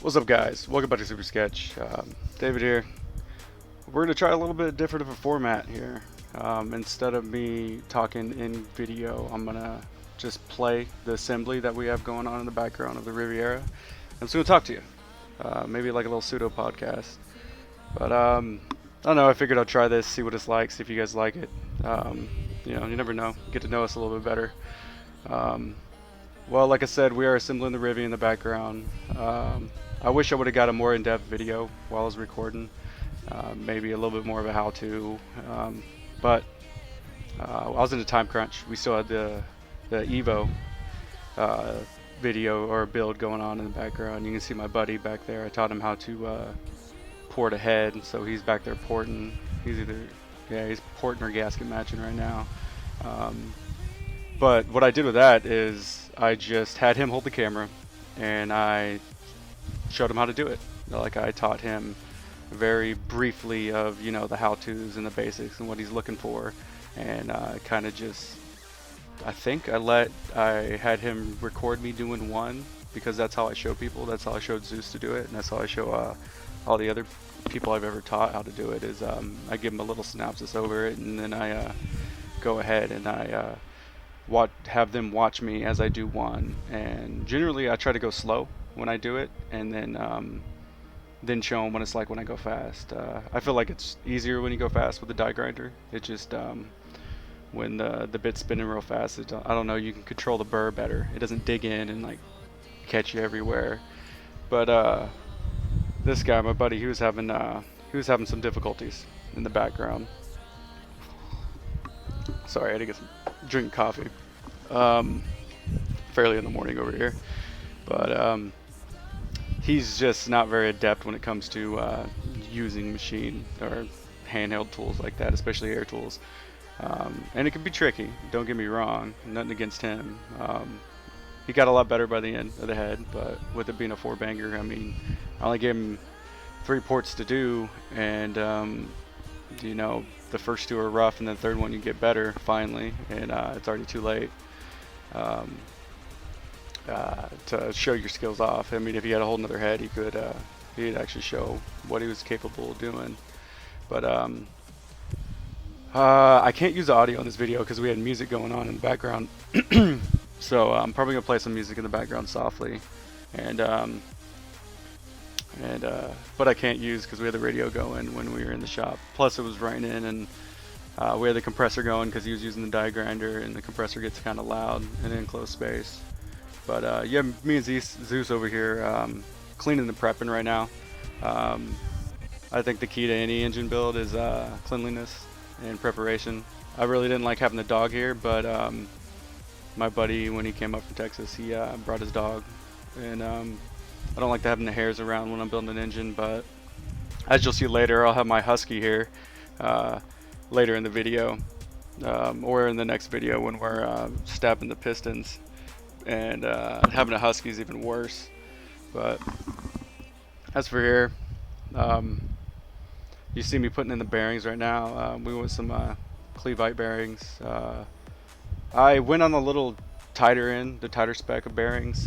What's up, guys? Welcome back to Super Sketch. David here. We're going to try a little bit different of a format here. Instead of me talking in video, I'm going to just play the assembly that we have going on in the background of the Riviera. I'm just going to talk to you. Maybe like a little pseudo podcast. But I don't know, I figured I'd try this, see what it's like, see if you guys like it. You never know. Get to know us a little bit better. Well, like I said, we are assembling the Rivi in the background. I wish I would have got a more in-depth video while I was recording. Maybe a little bit more of a how-to. But I was in a time crunch. We still had the Evo video or build going on in the background. You can see my buddy back there. I taught him how to port ahead, so he's back there porting. He's porting or gasket matching right now. But what I did with that is I just had him hold the camera and I showed him how to do it. Like, I taught him very briefly of, the how-tos and the basics and what he's looking for, and kind of just, I had him record me doing one, because that's how I show people. That's how I showed Zeus to do it, and that's how I show all the other people I've ever taught how to do it, is I give them a little synopsis over it, and then I go ahead and I have them watch me as I do one. And generally I try to go slow when I do it, and then show them what it's like when I go fast. I feel like it's easier when you go fast with the die grinder. It just when the bit's spinning real fast, I don't know, you can control the burr better. It doesn't dig in and like catch you everywhere. But this guy, my buddy, he was having some difficulties in the background. Sorry, I had to get some drink coffee. Fairly in the morning over here, but he's just not very adept when it comes to using machine or handheld tools like that, especially air tools. And it can be tricky, don't get me wrong, nothing against him. He got a lot better by the end of the head, but with it being a 4-banger, I mean, I only gave him 3 ports to do, and the first 2 are rough, and the third one you get better finally, and it's already too late to show your skills off. I mean, if he had a whole nother head, he'd actually show what he was capable of doing. But I can't use the audio in this video because we had music going on in the background. So I'm probably gonna play some music in the background softly, but I can't use because we had the radio going when we were in the shop. Plus it was raining, and we had the compressor going because he was using the die grinder, and the compressor gets kind of loud in an enclosed space. But yeah, me and Zeus over here cleaning and prepping right now. I think the key to any engine build is cleanliness and preparation. I really didn't like having the dog here, but my buddy, when he came up from Texas, he brought his dog, and I don't like having the hairs around when I'm building an engine. But as you'll see later, I'll have my Husky here later in the video, or in the next video when we're stabbing the pistons. And having a Husky is even worse. But as for here, you see me putting in the bearings right now. We went some Cleveite bearings. I went on a little tighter end, the tighter spec of bearings,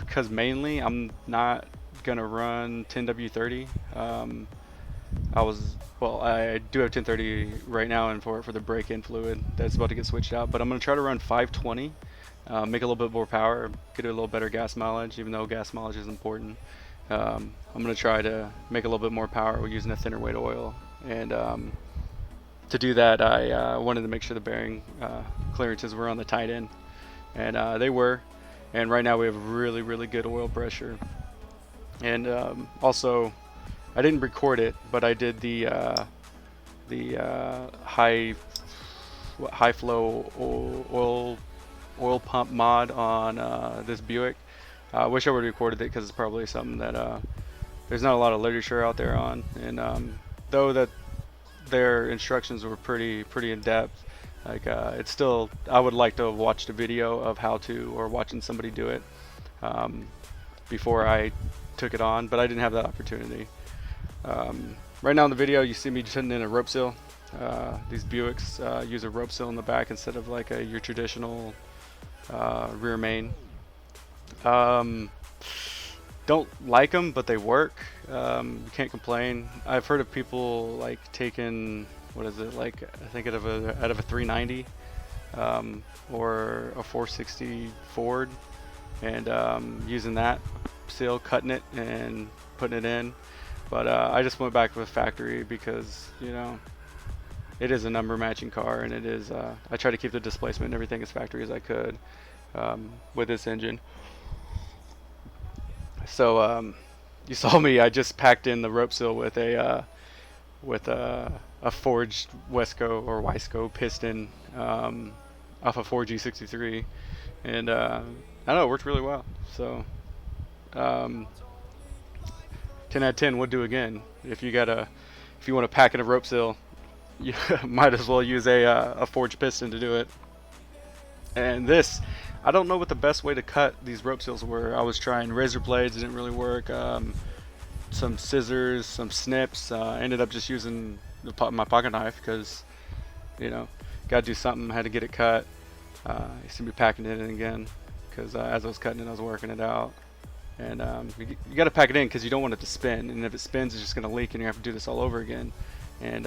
because mainly I'm not gonna run 10W30. I do have 1030 right now, and for the break-in fluid that's about to get switched out, but I'm gonna try to run 520. Make a little bit more power, get a little better gas mileage, even though gas mileage is important. I'm going to try to make a little bit more power with using a thinner weight oil. And to do that, I wanted to make sure the bearing clearances were on the tight end. And they were. And right now we have really, really good oil pressure. And also, I didn't record it, but I did the high flow oil pump mod on this Buick. I wish I would have recorded it because it's probably something that there's not a lot of literature out there on, and though that their instructions were pretty in depth, like it's still, I would like to have watched a video of how to, or watching somebody do it before I took it on, but I didn't have that opportunity. Right now in the video you see me putting in a rope seal. These Buicks use a rope seal in the back instead of like your traditional rear main. Don't like them, but they work. You can't complain. I've heard of people like taking, what is it, like I think out of a 390 or a 460 Ford, and using that seal, cutting it and putting it in. But I just went back with factory because, you know, it is a number matching car, and it is. I try to keep the displacement and everything as factory as I could with this engine. So you saw me. I just packed in the rope seal with a forged Wesco or Wiseco piston off a 4G63, and I don't know, it worked really well. So 10 out of 10 would do again. If you want to pack in a rope seal, you might as well use a forged piston to do it. And this, I don't know what the best way to cut these rope seals were. I was trying razor blades, it didn't really work. Some scissors, some snips. Ended up just using my pocket knife because, you know, got to do something. Had to get it cut. I used to be packing it in again because as I was cutting it, I was working it out. And you got to pack it in because you don't want it to spin. And if it spins, it's just going to leak, and you have to do this all over again. And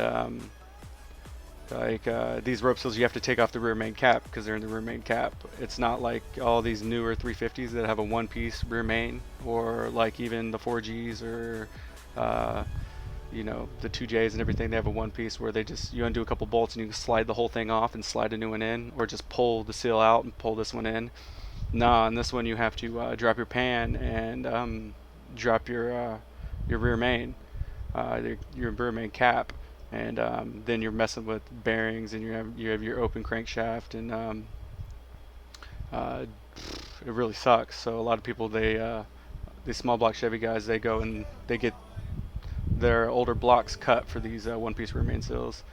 these rope seals, you have to take off the rear main cap because they're in the rear main cap. It's not like all these newer 350s that have a one-piece rear main, or like even the 4Gs or you know, the 2Js and everything. They have a one-piece where you undo a couple bolts and you can slide the whole thing off and slide a new one in, or just pull the seal out and pull this one in. Nah, on this one you have to drop your pan and drop your rear main, your rear main cap. And then you're messing with bearings, and you have your open crankshaft, and it really sucks. So a lot of people, these small block Chevy guys, they go and they get their older blocks cut for these one-piece rear main seals.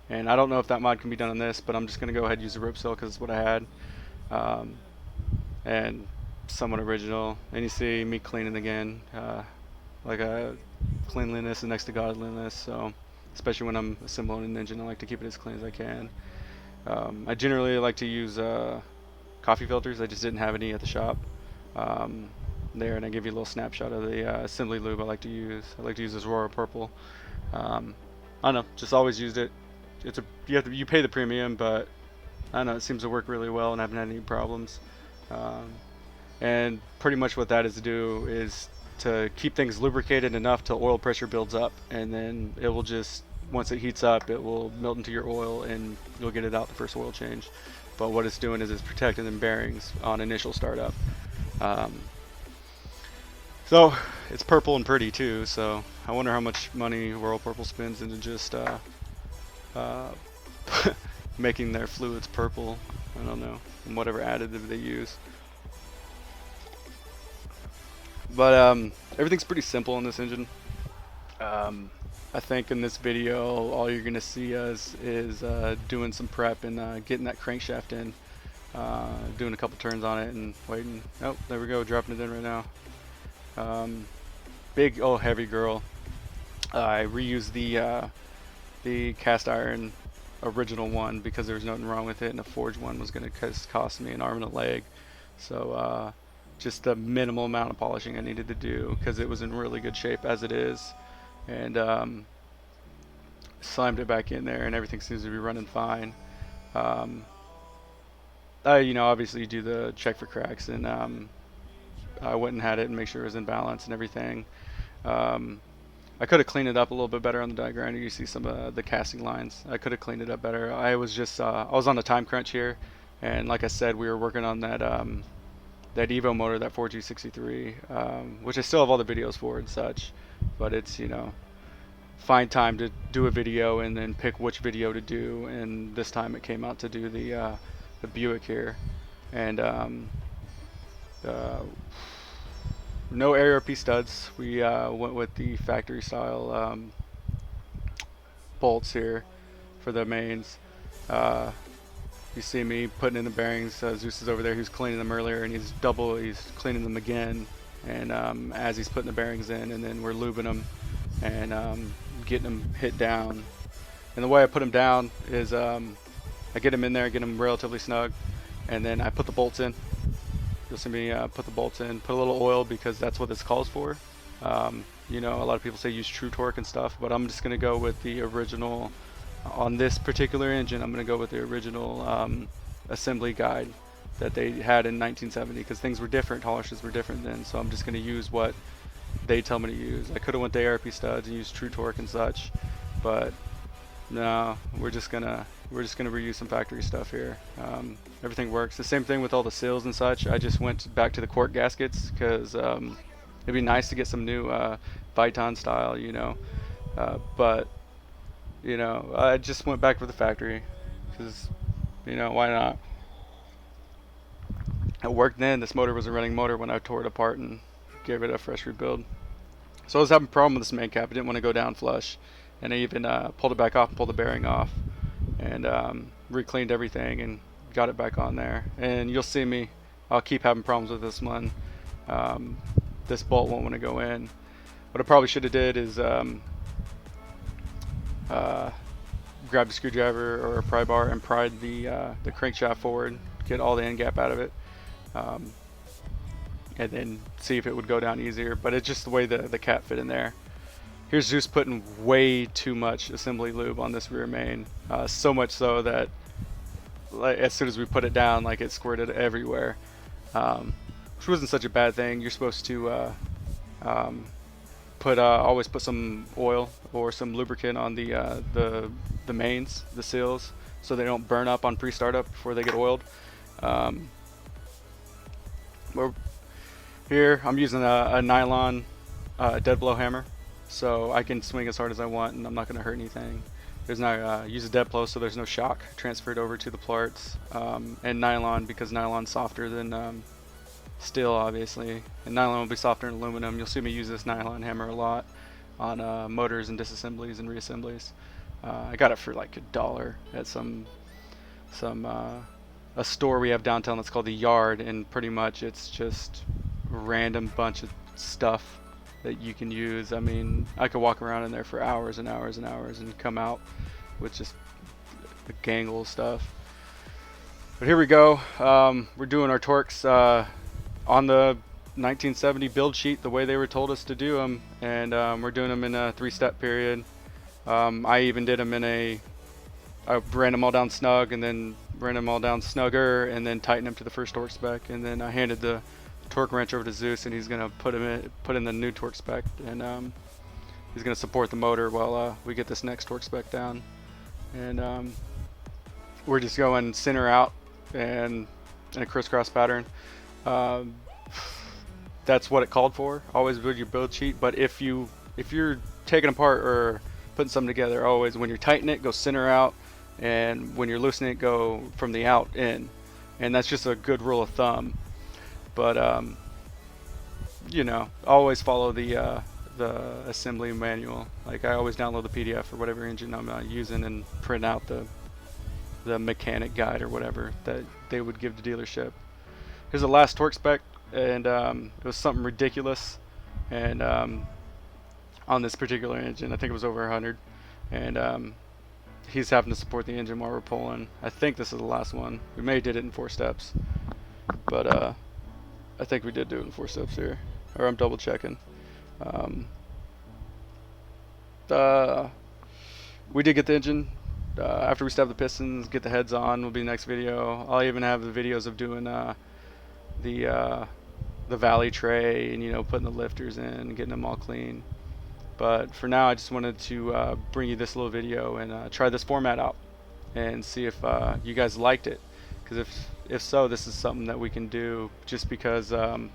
And I don't know if that mod can be done on this, but I'm just gonna go ahead and use the rope seal because it's what I had, and somewhat original. And you see me cleaning again, like a cleanliness is next to godliness. So. Especially when I'm assembling an engine, I like to keep it as clean as I can. I generally like to use coffee filters. I just didn't have any at the shop there, and I give you a little snapshot of the assembly lube I like to use. I like to use this Royal Purple. I don't know, just always used it. You pay the premium, but I don't know, it seems to work really well and I haven't had any problems. And pretty much what that is to do is to keep things lubricated enough till oil pressure builds up, and then it will just, once it heats up, it will melt into your oil and you'll get it out the first oil change. But what it's doing is it's protecting the bearings on initial startup. So it's purple and pretty too, so I wonder how much money Royal Purple spends into just making their fluids purple. I don't know, and whatever additive they use. But everything's pretty simple in this engine. I think in this video, all you're gonna see us is doing some prep and getting that crankshaft in, doing a couple turns on it and waiting. Oh, there we go, dropping it in right now. Big old heavy girl. I reused the cast iron original one because there was nothing wrong with it, and the forged one was gonna cost me an arm and a leg. So just the minimal amount of polishing I needed to do because it was in really good shape as it is, and slimed it back in there, and everything seems to be running fine. You know, obviously you do the check for cracks, and I went and had it and make sure it was in balance and everything. I could have cleaned it up a little bit better on the diagram. You see some of the casting lines. I could have cleaned it up better. I was just I was on a time crunch here, and like I said, we were working on that that Evo motor, that 4G63, which I still have all the videos for and such, but it's, you know, find time to do a video and then pick which video to do, and this time it came out to do the Buick here, and no ARP studs. We went with the factory style bolts here for the mains. You see me putting in the bearings. Zeus is over there. He was cleaning them earlier, and he's cleaning them again. And as he's putting the bearings in, and then we're lubing them and getting them hit down. And the way I put them down is I get them in there, get them relatively snug, and then I put the bolts in, You'll see me put the bolts in, put a little oil because that's what this calls for. You know, a lot of people say use true torque and stuff, but I'm just going to go with the original. On this particular engine, I'm going to go with the original assembly guide that they had in 1970, because things were different, tolerances were different then, so I'm just going to use what they tell me to use. I could have went to ARP studs and used true torque and such, but no, we're just gonna reuse some factory stuff here. Everything works. The same thing with all the seals and such. I just went back to the cork gaskets because it'd be nice to get some new Viton style, you know, but you know, I just went back for the factory because, you know, why not? It worked then. This motor was a running motor when I tore it apart and gave it a fresh rebuild. So I was having a problem with this main cap. I didn't want to go down flush, and I even pulled it back off and pulled the bearing off, and re-cleaned everything and got it back on there. And you'll see me, I'll keep having problems with this one. This bolt won't want to go in. What I probably should have did is grab a screwdriver or a pry bar and pried the crankshaft forward, get all the end gap out of it, and then see if it would go down easier. But it's just the way the cap fit in there. Here's Zeus putting way too much assembly lube on this rear main, so much so that like, as soon as we put it down, like, it squirted everywhere, which wasn't such a bad thing. You're supposed to always put some oil or some lubricant on the mains, the seals, so they don't burn up on pre-startup before they get oiled. Here I'm using a nylon dead blow hammer, so I can swing as hard as I want and I'm not going to hurt anything. There's no use a dead blow, so there's no shock transferred over to the parts, and nylon, because nylon's softer than steel, obviously, and nylon will be softer than aluminum. You'll see me use this nylon hammer a lot on motors and disassemblies and reassemblies. I got it for like $1 at a store we have downtown that's called the Yard, and pretty much it's just a random bunch of stuff that you can use. I mean, I could walk around in there for hours and hours and hours and come out with just a gangle of stuff. But here we go. We're doing our torques on the 1970 build sheet the way they were told us to do them, and we're doing them in a 3-step period. I even did them I ran them all down snug, and then ran them all down snugger, and then tightened them to the first torque spec, and then I handed the torque wrench over to Zeus, and he's gonna put in the new torque spec, and he's gonna support the motor while we get this next torque spec down. And we're just going center out and in a crisscross pattern. That's what it called for. Always build your build sheet, but if you're taking apart or putting something together, always when you're tightening it, go center out, and when you're loosening it, go from the out in. And that's just a good rule of thumb. But you know, always follow the assembly manual. Like, I always download the PDF for whatever engine I'm using and print out the mechanic guide or whatever that they would give the dealership. Here's the last torque spec, and it was something ridiculous, and on this particular engine I think it was over 100, and he's having to support the engine while we're pulling. I think this is the last one. We may have did it in 4 steps, but I think we did do it in 4 steps here, or I'm double checking. We did get the engine after we step the pistons, get the heads on will be the next video. I'll even have the videos of doing the valley tray, and, you know, putting the lifters in and getting them all clean. But for now, I just wanted to bring you this little video and try this format out and see if you guys liked it, because if so, this is something that we can do, just because on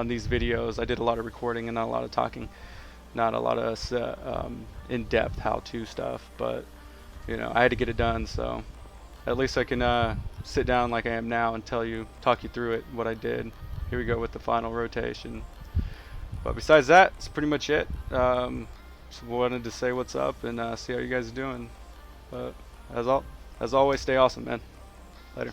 these videos I did a lot of recording and not a lot of talking, not a lot of in-depth how-to stuff, but you know, I had to get it done, so at least I can sit down like I am now and talk you through it, what I did. Here we go with the final rotation. But besides that, it's pretty much it. Just wanted to say what's up and see how you guys are doing. But as always, stay awesome, man. Later.